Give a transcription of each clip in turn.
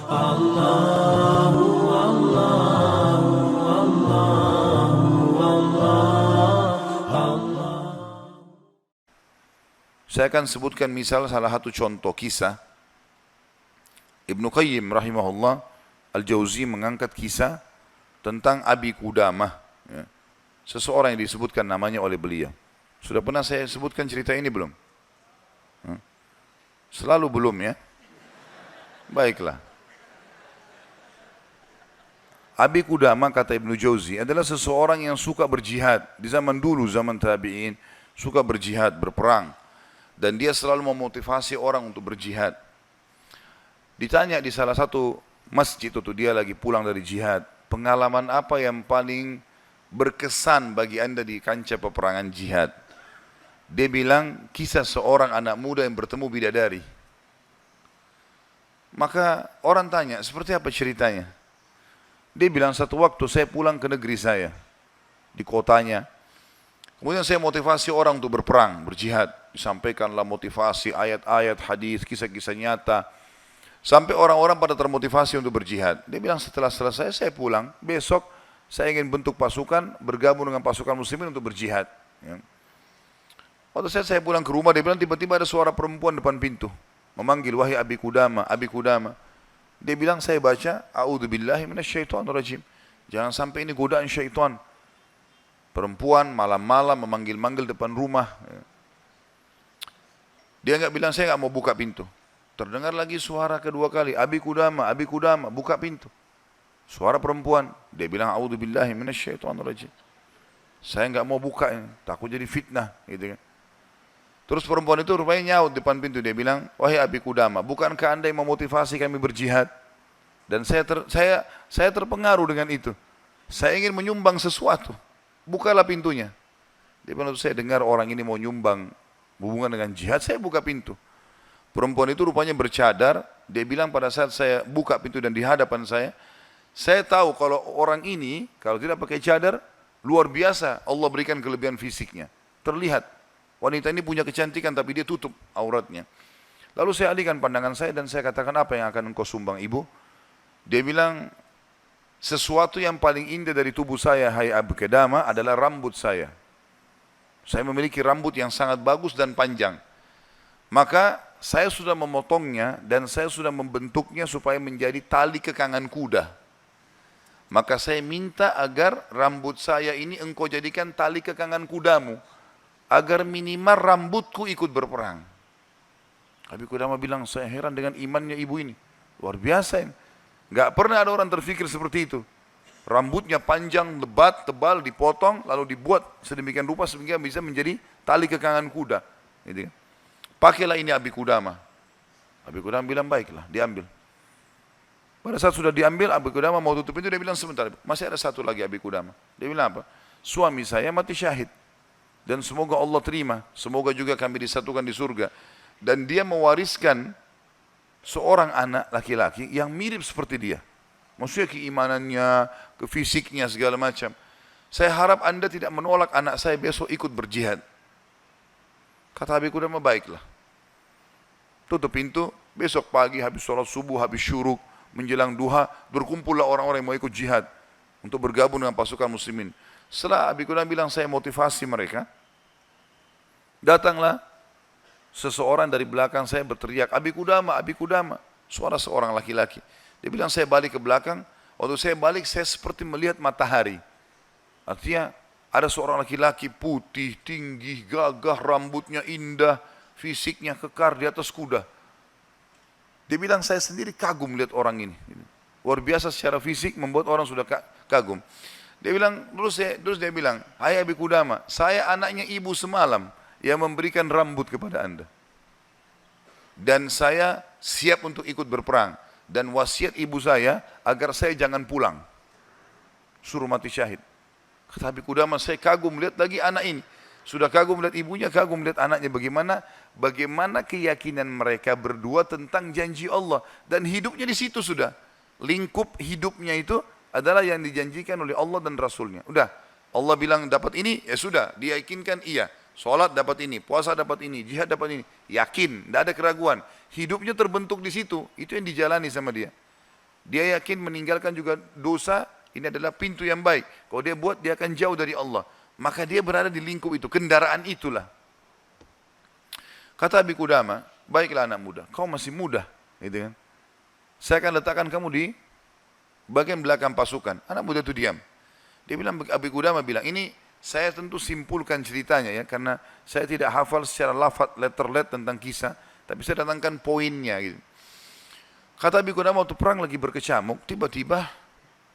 Saya akan sebutkan misal salah satu contoh kisah. Ibnu Qayyim rahimahullah Al-Jauzi mengangkat kisah tentang Abi Qudamah, ya. Seseorang yang disebutkan namanya oleh beliau. Sudah pernah saya sebutkan cerita ini belum? Selalu belum, ya. Baiklah. Abi Qudamah, kata Ibnu Jauzi, adalah seseorang yang suka berjihad. Di zaman dulu, zaman tabi'in, suka berjihad, berperang. Dan dia selalu memotivasi orang untuk berjihad. Ditanya di salah satu masjid itu, dia lagi pulang dari jihad, pengalaman apa yang paling berkesan bagi anda di kancah peperangan jihad? Dia bilang, kisah seorang anak muda yang bertemu bidadari. Maka orang tanya, seperti apa ceritanya? Dia bilang, satu waktu saya pulang ke negeri saya, di kotanya. Kemudian saya motivasi orang untuk berperang, berjihad. Disampaikanlah motivasi, ayat-ayat, hadis, kisah-kisah nyata. Sampai orang-orang pada termotivasi untuk berjihad. Dia bilang, setelah selesai saya pulang, besok saya ingin bentuk pasukan, bergabung dengan pasukan muslimin untuk berjihad. Ya. Waktu saya pulang ke rumah, dia bilang tiba-tiba ada suara perempuan depan pintu. Memanggil, wahai Abi Qudamah, Abi Qudamah. Dia bilang, saya baca, a'udzubillahi minasyaitonirrajim. Jangan sampai ini godaan syaitan. Perempuan malam-malam memanggil-manggil depan rumah. Dia enggak bilang, saya enggak mau buka pintu. Terdengar lagi suara kedua kali, Abi Qudamah, Abi Qudamah, buka pintu. Suara perempuan. Dia bilang, a'udzubillahi minasyaitonirrajim. Saya enggak mau buka ini, takut jadi fitnah, gitu kan. Terus perempuan itu rupanya nyaut depan pintu. Dia bilang, wahai Abi Qudamah, bukankah anda yang memotivasi kami berjihad? Dan saya terpengaruh dengan itu. Saya ingin menyumbang sesuatu. Bukalah pintunya. Dia bilang, saya dengar orang ini mau nyumbang hubungan dengan jihad, saya buka pintu. Perempuan itu rupanya bercadar. Dia bilang, pada saat saya buka pintu dan di hadapan saya tahu kalau orang ini, kalau tidak pakai cadar, luar biasa Allah berikan kelebihan fisiknya. Terlihat. Wanita ini punya kecantikan tapi dia tutup auratnya. Lalu saya alihkan pandangan saya dan saya katakan, apa yang akan engkau sumbang ibu? Dia bilang, sesuatu yang paling indah dari tubuh saya, hai Abi Qudamah, adalah rambut saya. Saya memiliki rambut yang sangat bagus dan panjang. Maka saya sudah memotongnya dan saya sudah membentuknya supaya menjadi tali kekangan kuda. Maka saya minta agar rambut saya ini engkau jadikan tali kekangan kudamu, agar minimal rambutku ikut berperang. Abi Qudamah bilang, saya heran dengan imannya ibu ini. Luar biasa ini. Gak pernah ada orang terfikir seperti itu. Rambutnya panjang, lebat, tebal, dipotong, lalu dibuat sedemikian rupa sehingga bisa menjadi tali kekangan kuda. Gitu kan. Pakailah ini Abi Qudamah. Abi Qudamah bilang, baiklah, diambil. Pada saat sudah diambil, Abi Qudamah mau tutup itu, dia bilang, sebentar, masih ada satu lagi Abi Qudamah. Dia bilang apa? Suami saya mati syahid. Dan semoga Allah terima, semoga juga kami disatukan di surga. Dan dia mewariskan seorang anak laki-laki yang mirip seperti dia. Maksudnya keimanannya, fisiknya, segala macam. Saya harap anda tidak menolak anak saya besok ikut berjihad. Kata Abi Qudamah, baiklah. Tutup pintu, besok pagi habis sholat subuh, habis syuruk, menjelang duha, berkumpullah orang-orang yang mau ikut jihad untuk bergabung dengan pasukan muslimin. Setelah Abi Qudamah bilang, saya motivasi mereka, datanglah seseorang dari belakang saya berteriak, Abi Qudamah, Abi Qudamah. Suara seorang laki-laki. Dia bilang, saya balik ke belakang. Waktu saya balik, saya seperti melihat matahari. Artinya, ada seorang laki-laki putih, tinggi, gagah, rambutnya indah, fisiknya kekar di atas kuda. Dia bilang, saya sendiri kagum lihat orang ini. Luar biasa secara fisik, membuat orang sudah kagum. Dia bilang, terus dia bilang, hai Abi Qudamah, saya anaknya ibu semalam yang memberikan rambut kepada anda. Dan saya siap untuk ikut berperang. Dan wasiat ibu saya agar saya jangan pulang. Suruh mati syahid. Kata Abi Qudamah, saya kagum melihat lagi anak ini. Sudah kagum melihat ibunya, kagum melihat anaknya. Bagaimana keyakinan mereka berdua tentang janji Allah. Dan hidupnya di situ sudah. Lingkup hidupnya itu adalah yang dijanjikan oleh Allah dan Rasulnya. Udah, Allah bilang dapat ini, ya sudah, diyakinkan iya. Sholat dapat ini, puasa dapat ini, jihad dapat ini. Yakin, tidak ada keraguan. Hidupnya terbentuk di situ, itu yang dijalani sama dia. Dia yakin meninggalkan juga dosa, ini adalah pintu yang baik. Kalau dia buat, dia akan jauh dari Allah. Maka dia berada di lingkup itu, kendaraan itulah. Kata Abi Qudamah, baiklah anak muda, kau masih muda, gitu kan. Saya akan letakkan kamu di bagian belakang pasukan. Anak muda itu diam. Dia bilang, Abi Qudamah bilang, ini saya tentu simpulkan ceritanya ya, karena saya tidak hafal secara lafaz letter tentang kisah, tapi saya datangkan poinnya gitu. Kata Abi Qudamah waktu perang lagi berkecamuk, tiba-tiba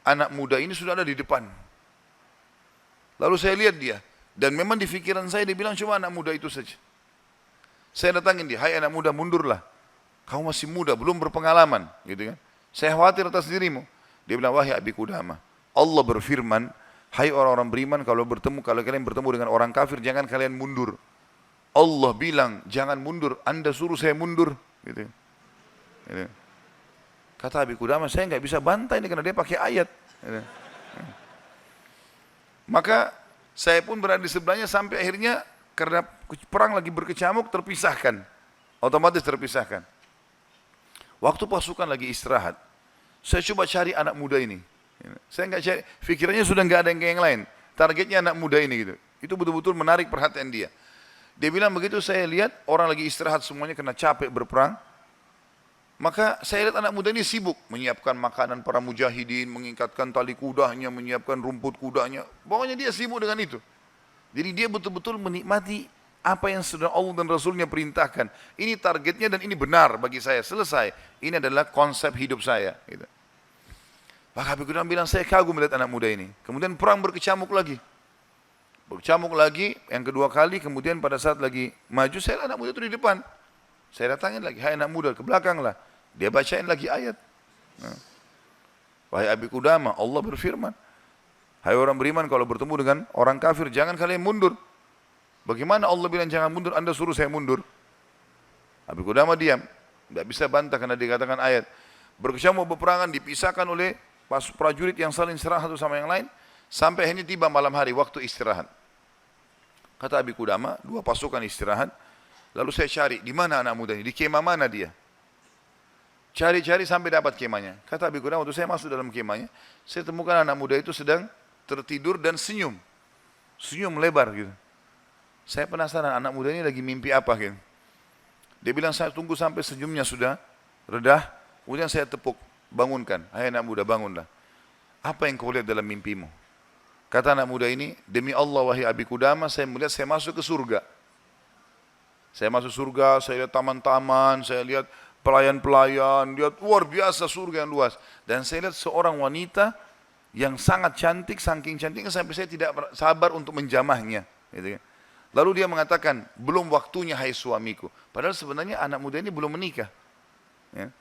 anak muda ini sudah ada di depan. Lalu saya lihat dia, dan memang di pikiran saya dia bilang cuma anak muda itu saja. Saya datangin dia, hai anak muda mundurlah. Kamu masih muda, belum berpengalaman, gitu kan. Saya khawatir atas dirimu. Dia bilang, wahai Abi Qudamah, Allah berfirman, hai orang-orang beriman, kalau kalian bertemu dengan orang kafir, jangan kalian mundur. Allah bilang, jangan mundur, Anda suruh saya mundur. Gitu. Gitu. Kata Abi Qudamah, saya nggak bisa bantah ini karena dia pakai ayat. Gitu. Maka saya pun berada di sebelahnya sampai akhirnya karena perang lagi berkecamuk terpisahkan. Otomatis terpisahkan. Waktu pasukan lagi istirahat, saya coba cari anak muda ini. Saya nggak cari, pikirannya sudah nggak ada yang lain. Targetnya anak muda ini gitu. Itu betul-betul menarik perhatian dia. Dia bilang begitu saya lihat orang lagi istirahat semuanya karena capek berperang. Maka saya lihat anak muda ini sibuk menyiapkan makanan para mujahidin, mengikatkan tali kudanya, menyiapkan rumput kudanya. Pokoknya dia sibuk dengan itu. Jadi dia betul-betul menikmati apa yang sudah Allah dan Rasulnya perintahkan. Ini targetnya dan ini benar bagi saya. Selesai. Ini adalah konsep hidup saya. Gitu. Maka Abi Qudamah bilang, saya kagum melihat anak muda ini. Kemudian perang berkecamuk lagi. Berkecamuk lagi, yang kedua kali. Kemudian pada saat lagi maju, saya lihat anak muda itu di depan. Saya datangin lagi, hai anak muda, ke belakang lah. Dia bacain lagi ayat. Nah. Wahai Abi Qudamah, Allah berfirman, hai orang beriman, kalau bertemu dengan orang kafir, jangan kalian mundur. Bagaimana Allah bilang jangan mundur, Anda suruh saya mundur? Abi Qudamah diam. Tidak bisa bantah karena dikatakan ayat. Berkecamuk peperangan dipisahkan oleh prajurit yang saling serang satu sama yang lain. Sampai akhirnya tiba malam hari, waktu istirahat. Kata Abi Qudamah, dua pasukan istirahat. Lalu saya cari, di mana anak muda ini? Di kemah mana dia? Cari-cari sampai dapat kemahnya. Kata Abi Qudamah, waktu saya masuk dalam kemahnya, saya temukan anak muda itu sedang tertidur dan senyum. Senyum lebar gitu. Saya penasaran anak muda ini lagi mimpi apa gitu. Dia bilang saya tunggu sampai senyumnya sudah redah. Kemudian saya tepuk, bangunkan. Hai anak muda bangunlah. Apa yang kau lihat dalam mimpimu? Kata anak muda ini, demi Allah wahai Abi Qudamah, saya melihat saya masuk ke surga. Saya masuk surga, saya lihat taman-taman, saya lihat pelayan-pelayan, lihat luar biasa surga yang luas. Dan saya lihat seorang wanita yang sangat cantik, saking cantiknya sampai saya tidak sabar untuk menjamahnya. Gitu kan. Lalu dia mengatakan, belum waktunya hai suamiku. Padahal sebenarnya anak muda ini belum menikah. Ya.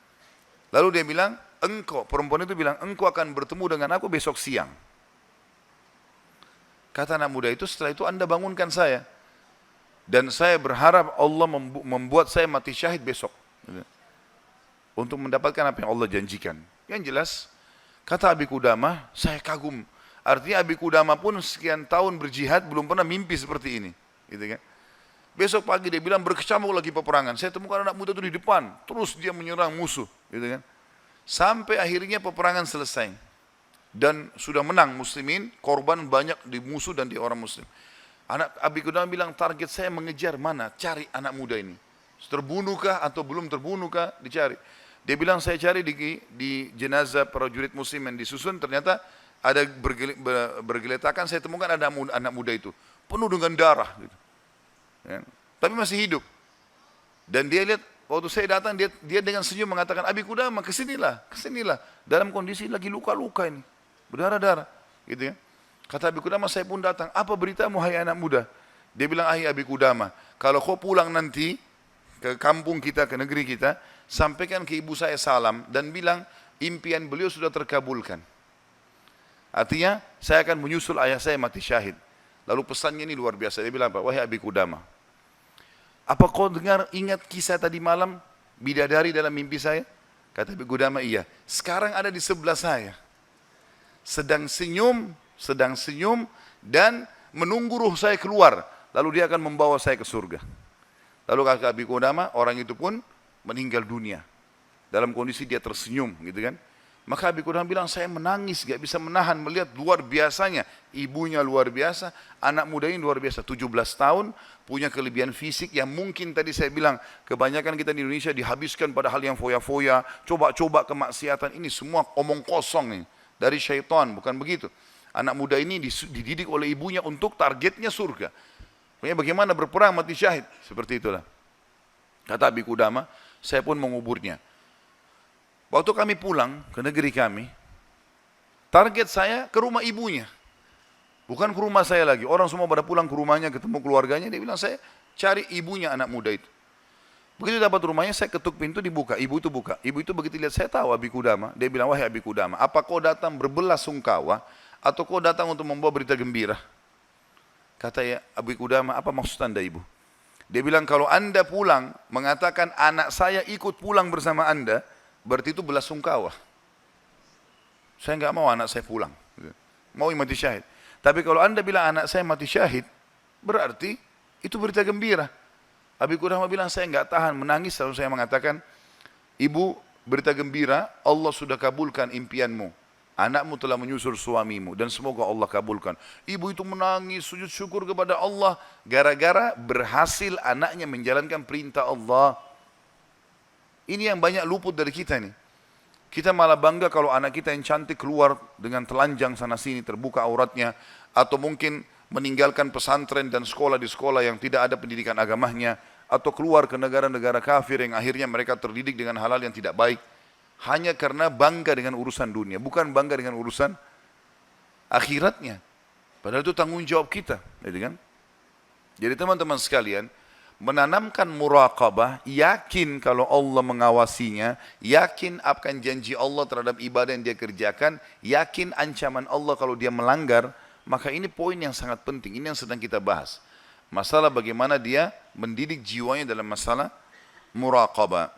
Lalu dia bilang, engkau, perempuan itu bilang, engkau akan bertemu dengan aku besok siang. Kata anak muda itu, setelah itu Anda bangunkan saya. Dan saya berharap Allah membuat saya mati syahid besok. Untuk mendapatkan apa yang Allah janjikan. Yang jelas, kata Abi Qudamah, saya kagum. Artinya Abi Qudamah pun sekian tahun berjihad, belum pernah mimpi seperti ini. Gitu kan? Besok pagi dia bilang berkecamuk lagi peperangan. Saya temukan anak muda itu di depan. Terus dia menyerang musuh. Gitu kan? Sampai akhirnya peperangan selesai. Dan sudah menang muslimin, korban banyak di musuh dan di orang muslim. Anak Abi Qudamah bilang target saya mengejar mana? Cari anak muda ini. Terbunuhkah atau belum terbunuhkah? Dicari. Dia bilang saya cari di jenazah prajurit muslim yang disusun. Ternyata ada bergeletakan. Saya temukan ada anak muda itu. Penuh dengan darah. Gitu. Ya. Tapi masih hidup. Dan dia lihat, waktu saya datang dia dengan senyum mengatakan, Abi Qudamah kesinilah. Dalam kondisi lagi luka-luka ini. Berdarah-darah. Gitu ya. Kata Abi Qudamah, saya pun datang. Apa beritamu hai anak muda? Dia bilang, hai Abi Qudamah, kalau kau pulang nanti ke kampung kita, ke negeri kita, sampaikan ke ibu saya salam dan bilang impian beliau sudah terkabulkan. Artinya, saya akan menyusul ayah saya mati syahid. Lalu pesannya ini luar biasa. Dia bilang apa? Wahai Abi Qudamah, apa kau ingat kisah tadi malam bidadari dalam mimpi saya? Kata Abi Qudamah, iya. Sekarang ada di sebelah saya. Sedang senyum dan menunggu ruh saya keluar. Lalu dia akan membawa saya ke surga. Lalu kata Abi Qudamah, orang itu pun meninggal dunia. Dalam kondisi dia tersenyum gitu kan. Maka Abi Qudamah bilang, saya menangis, gak bisa menahan melihat luar biasanya. Ibunya luar biasa, anak muda ini luar biasa. 17 tahun, punya kelebihan fisik yang mungkin tadi saya bilang, kebanyakan kita di Indonesia dihabiskan pada hal yang foya-foya, coba-coba kemaksiatan. Ini semua omong kosong nih, dari syaitan, bukan begitu. Anak muda ini dididik oleh ibunya untuk targetnya surga. Pokoknya bagaimana berperang mati syahid, seperti itulah. Kata Abi Qudamah, saya pun menguburnya. Waktu kami pulang ke negeri kami, target saya ke rumah ibunya. Bukan ke rumah saya lagi. Orang semua pada pulang ke rumahnya, ketemu keluarganya. Dia bilang, saya cari ibunya anak muda itu. Begitu dapat rumahnya, saya ketuk pintu, dibuka. Ibu itu buka. Ibu itu begitu lihat, saya tahu Abi Qudamah. Dia bilang, wahai Abi Qudamah, apa kau datang berbelasungkawa atau kau datang untuk membawa berita gembira? Kata ya, Abi Qudamah, apa maksud anda ibu? Dia bilang, kalau anda pulang, mengatakan anak saya ikut pulang bersama anda, berarti itu belasungkawa. Saya enggak mau anak saya pulang. Mau mati syahid. Tapi kalau anda bilang anak saya mati syahid, berarti itu berita gembira. Abi Qudamah bilang, saya enggak tahan menangis. Lalu saya mengatakan, ibu, berita gembira, Allah sudah kabulkan impianmu. Anakmu telah menyusul suamimu dan semoga Allah kabulkan. Ibu itu menangis, sujud syukur kepada Allah. Gara-gara berhasil anaknya menjalankan perintah Allah. Ini yang banyak luput dari kita nih. Kita malah bangga kalau anak kita yang cantik keluar dengan telanjang sana sini, terbuka auratnya. Atau mungkin meninggalkan pesantren dan sekolah di sekolah yang tidak ada pendidikan agamanya. Atau keluar ke negara-negara kafir yang akhirnya mereka terdidik dengan hal-hal yang tidak baik. Hanya karena bangga dengan urusan dunia. Bukan bangga dengan urusan akhiratnya. Padahal itu tanggung jawab kita. Jadi teman-teman sekalian, menanamkan muraqabah, yakin kalau Allah mengawasinya, yakin akan janji Allah terhadap ibadah yang dia kerjakan, yakin ancaman Allah kalau dia melanggar, maka ini poin yang sangat penting, ini yang sedang kita bahas. Masalah bagaimana dia mendidik jiwanya dalam masalah muraqabah.